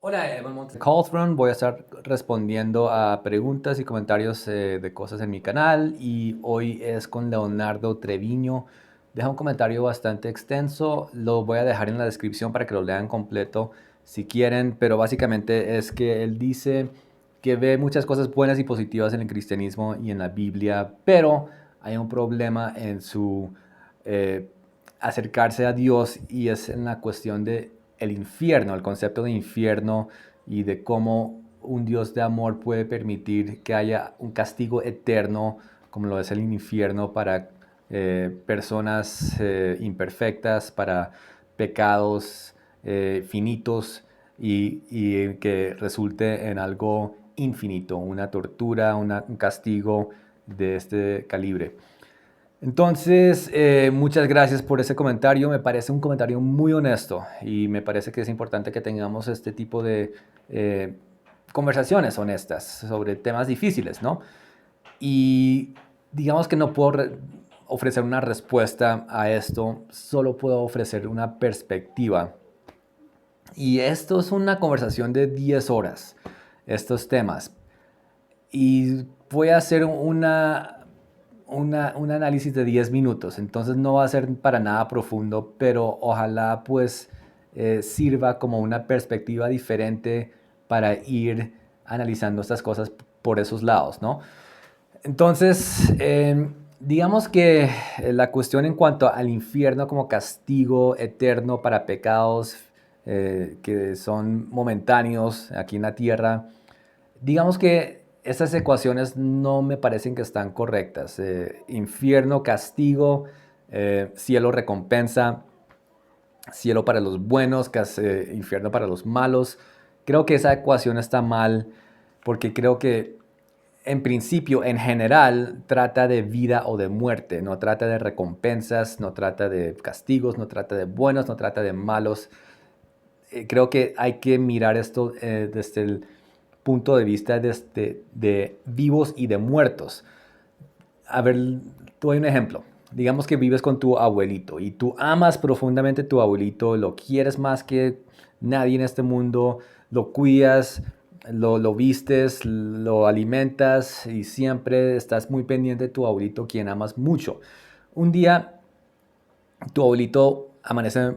Hola, Callthrone. Voy a estar respondiendo a preguntas y comentarios de cosas en mi canal y hoy es con Leonardo Treviño. Deja un comentario bastante extenso, lo voy a dejar en la descripción para que lo lean completo si quieren, pero básicamente es que él dice que ve muchas cosas buenas y positivas en el cristianismo y en la Biblia, pero hay un problema en su eh, acercarse a Dios y es en la cuestión de el infierno, el concepto de infierno y de cómo un Dios de amor puede permitir que haya un castigo eterno como lo es el infierno para personas imperfectas, para pecados finitos y que resulte en algo infinito, una tortura, un castigo de este calibre. Entonces, muchas gracias por ese comentario. Me parece un comentario muy honesto y me parece que es importante que tengamos este tipo de eh, conversaciones honestas sobre temas difíciles, ¿no? Y digamos que no puedo ofrecer una respuesta a esto, solo puedo ofrecer una perspectiva. Y esto es una conversación de 10 horas, estos temas. Y voy a hacer un análisis de 10 minutos, entonces no va a ser para nada profundo, pero ojalá pues sirva como una perspectiva diferente para ir analizando estas cosas por esos lados, ¿no? Entonces, digamos que la cuestión en cuanto al infierno como castigo eterno para pecados que son momentáneos aquí en la tierra, digamos que esas ecuaciones no me parecen que están correctas. Infierno, castigo, cielo, recompensa, cielo para los buenos, infierno para los malos. Creo que esa ecuación está mal porque creo que en principio, en general, trata de vida o de muerte, no trata de recompensas, no trata de castigos, no trata de buenos, no trata de malos. Creo que hay que mirar esto desde el punto de vista de vivos y de muertos. A ver, te doy un ejemplo. Digamos que vives con tu abuelito y tú amas profundamente a tu abuelito, lo quieres más que nadie en este mundo, lo cuidas, lo vistes, lo alimentas y siempre estás muy pendiente de tu abuelito, quien amas mucho. Un día tu abuelito amanece,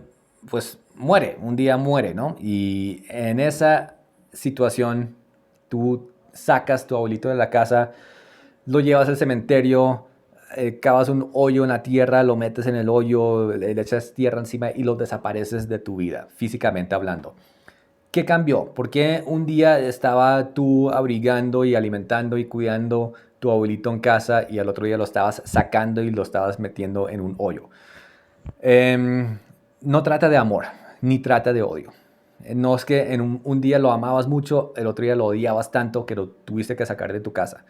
pues muere, un día muere, ¿no? Y en esa situación tú sacas tu abuelito de la casa, lo llevas al cementerio, cavas un hoyo en la tierra, lo metes en el hoyo, le echas tierra encima y lo desapareces de tu vida, físicamente hablando. ¿Qué cambió? ¿Por qué un día estaba tú abrigando y alimentando y cuidando tu abuelito en casa y al otro día lo estabas sacando y lo estabas metiendo en un hoyo? Eh, no trata de amor, ni trata de odio. No es que en un día lo amabas mucho, el otro día lo odiabas tanto que lo tuviste que sacar de tu casa.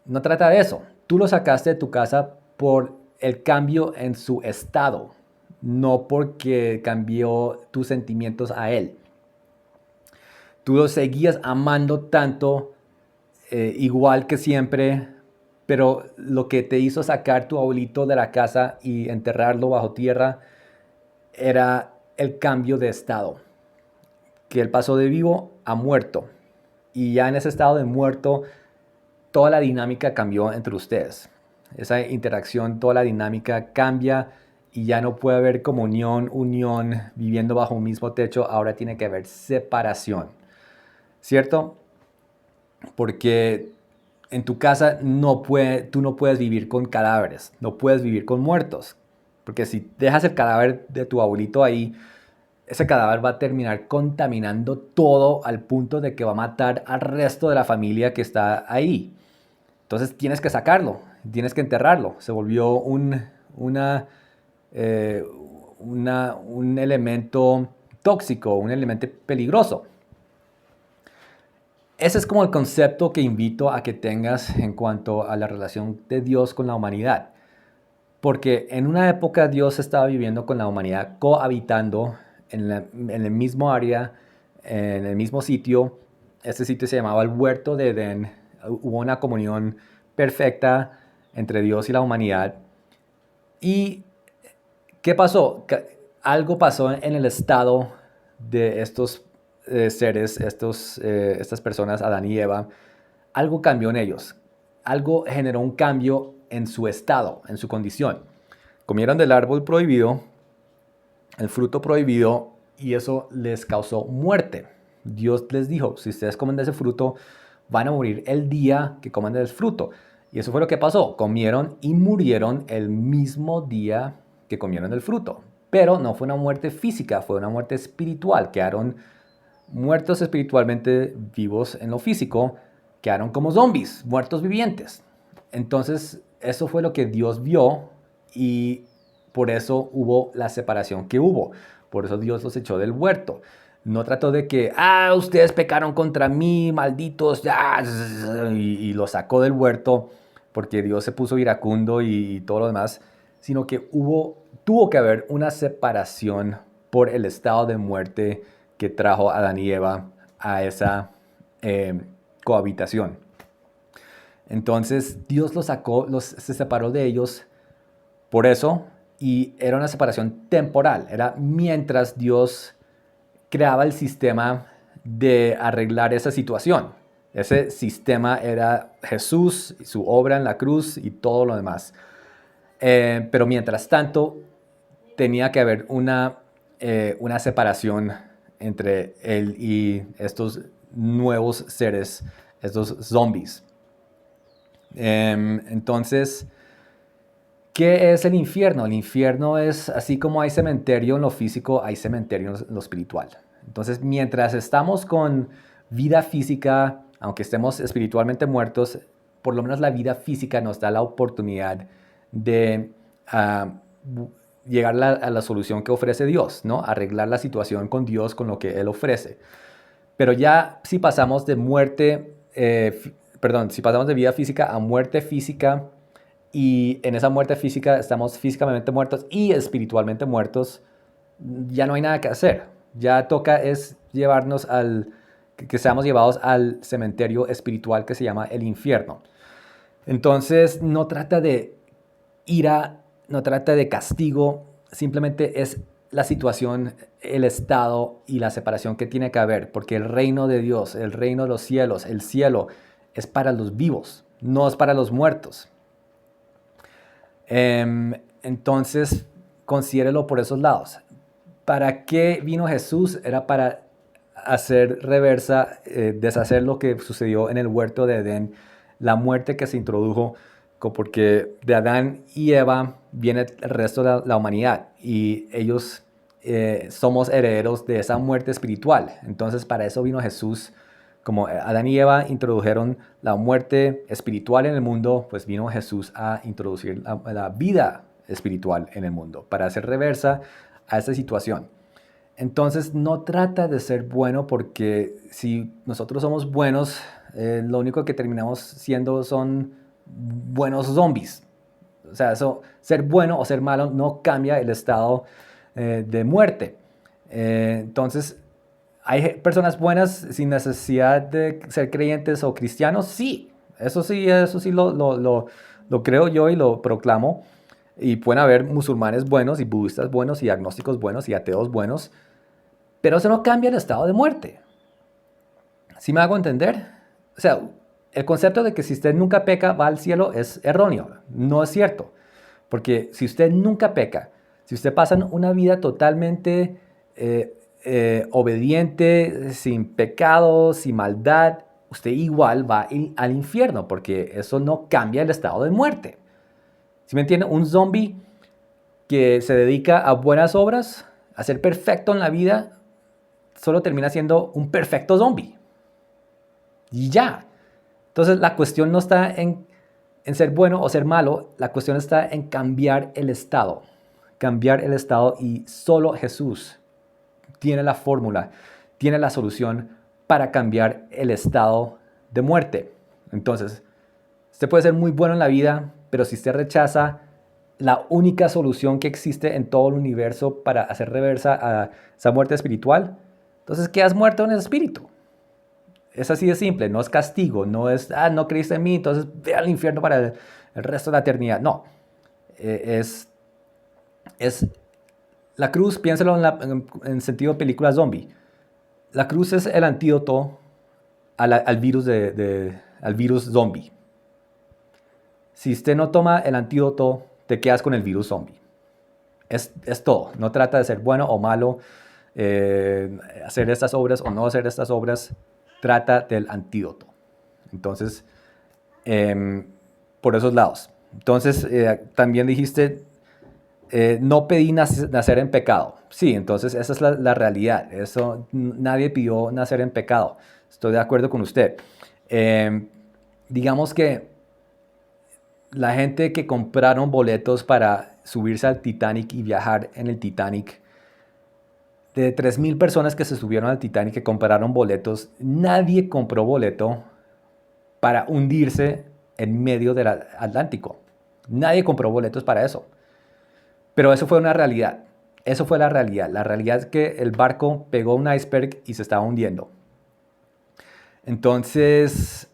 No trata de eso. Tú lo sacaste de tu casa por el cambio en su estado, no porque cambió tus sentimientos a él. Tú lo seguías amando tanto, igual que siempre, pero lo que te hizo sacar tu abuelito de la casa y enterrarlo bajo tierra era el cambio de estado, que él pasó de vivo a muerto. Y ya en ese estado de muerto, toda la dinámica cambió entre ustedes. Esa interacción, toda la dinámica cambia y ya no puede haber comunión, unión, viviendo bajo un mismo techo, ahora tiene que haber separación, ¿cierto? Porque en tu casa tú no puedes vivir con cadáveres, no puedes vivir con muertos, porque si dejas el cadáver de tu abuelito ahí, ese cadáver va a terminar contaminando todo al punto de que va a matar al resto de la familia que está ahí. Entonces tienes que sacarlo, tienes que enterrarlo. Se volvió una, eh, un elemento tóxico, un elemento peligroso. Ese es como el concepto que invito a que tengas en cuanto a la relación de Dios con la humanidad. Porque en una época Dios estaba viviendo con la humanidad, cohabitando en el mismo área, en el mismo sitio. Este sitio se llamaba el Huerto de Edén. Hubo una comunión perfecta entre Dios y la humanidad. ¿Y qué pasó? Algo pasó en el estado de estos seres, estas personas, Adán y Eva, algo cambió en ellos. Algo generó un cambio en su estado, en su condición. Comieron del árbol prohibido, el fruto prohibido, y eso les causó muerte. Dios les dijo, si ustedes comen de ese fruto, van a morir el día que coman del fruto. Y eso fue lo que pasó. Comieron y murieron el mismo día que comieron el fruto. Pero no fue una muerte física, fue una muerte espiritual. Quedaron muertos espiritualmente, vivos en lo físico, quedaron como zombies, muertos vivientes. Entonces, eso fue lo que Dios vio y por eso hubo la separación que hubo. Por eso Dios los echó del huerto. No trató de que, ustedes pecaron contra mí, malditos, y los sacó del huerto porque Dios se puso iracundo y todo lo demás, sino que tuvo que haber una separación por el estado de muerte que trajo a Adán y Eva a esa cohabitación. Entonces Dios los sacó, se separó de ellos por eso, y era una separación temporal, era mientras Dios creaba el sistema de arreglar esa situación. Ese sistema era Jesús, su obra en la cruz y todo lo demás. Pero mientras tanto, tenía que haber una separación entre él y estos nuevos seres, estos zombies. Entonces, ¿qué es el infierno? El infierno es, así como hay cementerio en lo físico, hay cementerio en lo espiritual. Entonces, mientras estamos con vida física, aunque estemos espiritualmente muertos, por lo menos la vida física nos da la oportunidad de llegar a la solución que ofrece Dios, ¿no? Arreglar la situación con Dios, con lo que Él ofrece. Pero ya si pasamos de si pasamos de vida física a muerte física, y en esa muerte física estamos físicamente muertos y espiritualmente muertos, ya no hay nada que hacer. Ya toca es llevarnos que seamos llevados al cementerio espiritual que se llama el infierno. Entonces no trata de ira, no trata de castigo, simplemente es la situación, el estado y la separación que tiene que haber, porque el reino de Dios, el reino de los cielos, el cielo es para los vivos, no es para los muertos. Entonces, considérelo por esos lados. ¿Para qué vino Jesús? Era para hacer reversa, deshacer lo que sucedió en el huerto de Edén, la muerte que se introdujo, porque de Adán y Eva viene el resto de la humanidad y ellos somos herederos de esa muerte espiritual. Entonces, para eso vino Jesús. Como Adán y Eva introdujeron la muerte espiritual en el mundo, pues vino Jesús a introducir la vida espiritual en el mundo, para hacer reversa a esta situación. Entonces no trata de ser bueno, porque si nosotros somos buenos, lo único que terminamos siendo son buenos zombies. O sea, ser bueno o ser malo no cambia el estado de muerte. Entonces, ¿hay personas buenas sin necesidad de ser creyentes o cristianos? Sí, eso sí lo creo yo y lo proclamo. Y pueden haber musulmanes buenos y budistas buenos y agnósticos buenos y ateos buenos, pero eso no cambia el estado de muerte. ¿Sí me hago entender? O sea, el concepto de que si usted nunca peca va al cielo es erróneo, no es cierto. Porque si usted nunca peca, si usted pasa una vida totalmente obediente, sin pecado, sin maldad, usted igual va al infierno, porque eso no cambia el estado de muerte. ¿Sí me entiende? Un zombie que se dedica a buenas obras, a ser perfecto en la vida, solo termina siendo un perfecto zombie. Y ya. Entonces la cuestión no está en ser bueno o ser malo, la cuestión está en cambiar el estado. Cambiar el estado, y solo Jesús tiene la fórmula, tiene la solución para cambiar el estado de muerte. Entonces, usted puede ser muy bueno en la vida, pero si usted rechaza la única solución que existe en todo el universo para hacer reversa a esa muerte espiritual, entonces quedas muerto en el espíritu. Es así de simple, no es castigo, no es, no creíste en mí, entonces ve al infierno para el resto de la eternidad. No, es la cruz, piénselo en sentido película zombie. La cruz es el antídoto al virus, al virus zombie. Si usted no toma el antídoto, te quedas con el virus zombie. Es todo. No trata de ser bueno o malo, hacer estas obras o no hacer estas obras. Trata del antídoto. Entonces, em, por esos lados. Entonces, también dijiste, no pedí nacer en pecado. Sí, entonces esa es la realidad. Eso, nadie pidió nacer en pecado. Estoy de acuerdo con usted. Em, digamos que la gente que compraron boletos para subirse al Titanic y viajar en el Titanic, de 3.000 personas que se subieron al Titanic que compraron boletos, nadie compró boleto para hundirse en medio del Atlántico. Nadie compró boletos para eso. Pero eso fue una realidad. Eso fue la realidad. La realidad es que el barco pegó un iceberg y se estaba hundiendo. Entonces,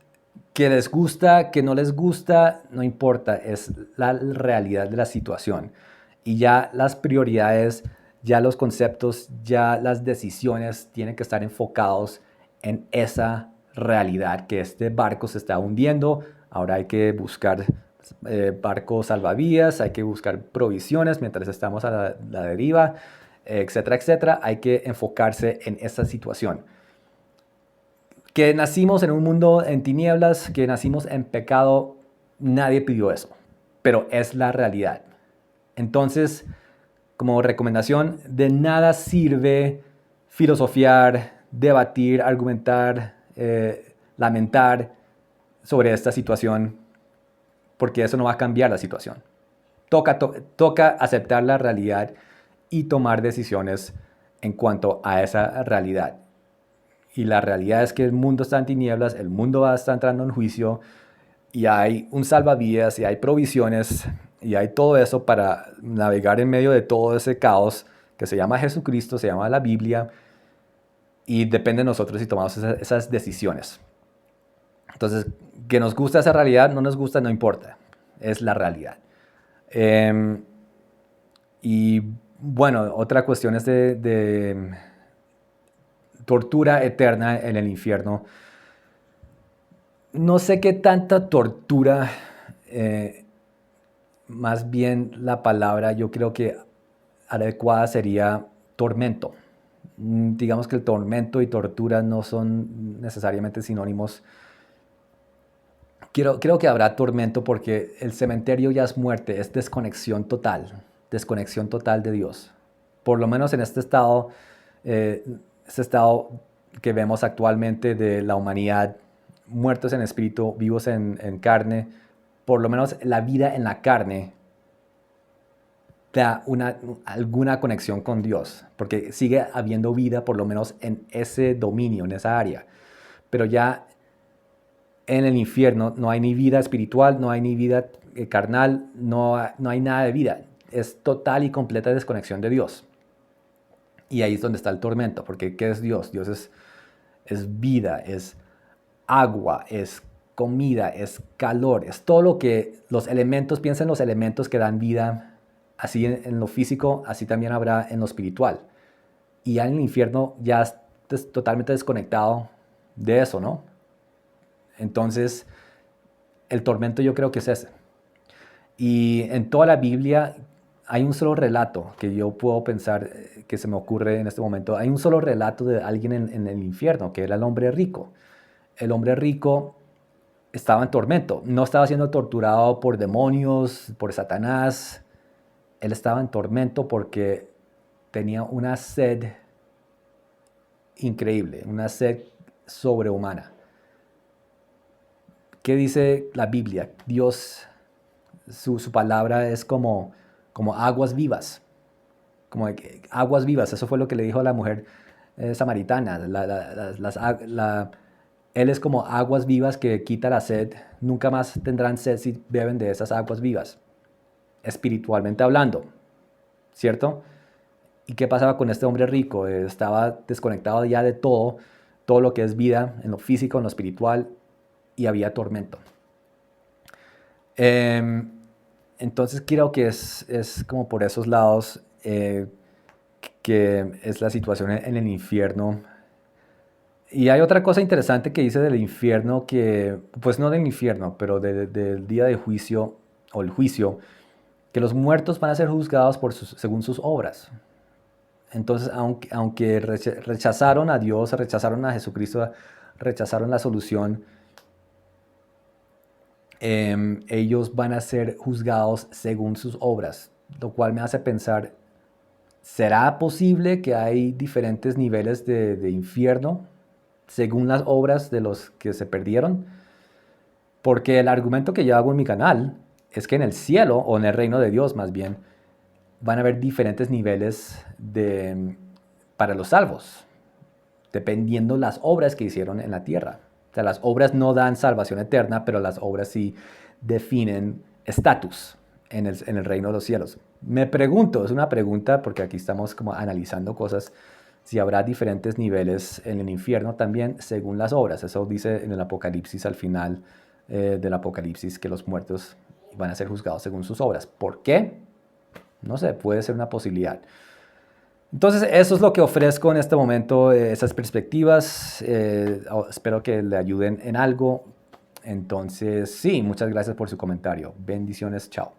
que les gusta, que no les gusta, no importa. Es la realidad de la situación. Y ya las prioridades, ya los conceptos, ya las decisiones tienen que estar enfocados en esa realidad, que este barco se está hundiendo. Ahora hay que buscar barcos salvavidas, hay que buscar provisiones mientras estamos a la deriva, etcétera, etcétera. Hay que enfocarse en esa situación. Que nacimos en un mundo en tinieblas, que nacimos en pecado, nadie pidió eso, pero es la realidad. Entonces, como recomendación, de nada sirve filosofiar, debatir, argumentar, lamentar sobre esta situación, porque eso no va a cambiar la situación. Toca aceptar la realidad y tomar decisiones en cuanto a esa realidad. Y la realidad es que el mundo está en tinieblas, el mundo va a estar entrando en juicio y hay un salvavidas y hay provisiones y hay todo eso para navegar en medio de todo ese caos que se llama Jesucristo, se llama la Biblia y depende de nosotros si tomamos esas decisiones. Entonces, que nos gusta esa realidad, no nos gusta, no importa, es la realidad. Eh, y bueno, otra cuestión es de tortura eterna en el infierno. No sé qué tanta tortura, eh, más bien la palabra yo creo que adecuada sería tormento. Digamos que el tormento y tortura no son necesariamente sinónimos. Creo que habrá tormento porque el cementerio ya es muerte, es desconexión total de Dios. Por lo menos en eh, este estado que vemos actualmente de la humanidad, muertos en espíritu, vivos en carne, por lo menos la vida en la carne da alguna conexión con Dios, porque sigue habiendo vida por lo menos en ese dominio, en esa área. Pero ya en el infierno no hay ni vida espiritual, no hay ni vida carnal, no hay nada de vida. Es total y completa desconexión de Dios. Y ahí es donde está el tormento, porque ¿qué es Dios? Dios es vida, es agua, es comida, es calor, es todo lo que los elementos, piensa en los elementos que dan vida, así en lo físico, así también habrá en lo espiritual. Y ya en el infierno ya es totalmente desconectado de eso, ¿no? Entonces, el tormento yo creo que es ese. Y en toda la Biblia hay un solo relato que yo puedo pensar, que se me ocurre en este momento. Hay un solo relato de alguien en el infierno, que era el hombre rico. El hombre rico estaba en tormento, no estaba siendo torturado por demonios, por Satanás. Él estaba en tormento porque tenía una sed increíble, una sed sobrehumana. ¿Qué dice la Biblia? Dios, su palabra es como aguas vivas, como aguas vivas. Eso fue lo que le dijo a la mujer samaritana. Él es como aguas vivas que quita la sed. Nunca más tendrán sed si beben de esas aguas vivas, espiritualmente hablando, ¿cierto? ¿Y qué pasaba con este hombre rico? Estaba desconectado ya de todo lo que es vida, en lo físico, en lo espiritual, y había tormento. Em, entonces creo que es como por esos lados, que es la situación en el infierno. Y hay otra cosa interesante que dice del infierno, que, pues no del infierno, pero del día de juicio o el juicio, que los muertos van a ser juzgados según sus obras. Entonces, aunque rechazaron a Dios, rechazaron a Jesucristo, rechazaron la solución, ellos van a ser juzgados según sus obras, lo cual me hace pensar, ¿será posible que hay diferentes niveles de infierno según las obras de los que se perdieron? Porque el argumento que yo hago en mi canal es que en el cielo, o en el reino de Dios más bien, van a haber diferentes niveles para los salvos, dependiendo las obras que hicieron en la tierra. O sea, las obras no dan salvación eterna, pero las obras sí definen estatus en el reino de los cielos. Me pregunto, es una pregunta porque aquí estamos como analizando cosas, si habrá diferentes niveles en el infierno también según las obras. Eso dice en el Apocalipsis al final del Apocalipsis que los muertos van a ser juzgados según sus obras. ¿Por qué? No sé, puede ser una posibilidad. Entonces, eso es lo que ofrezco en este momento, esas perspectivas. Espero que le ayuden en algo. Entonces, sí, muchas gracias por su comentario. Bendiciones, chao.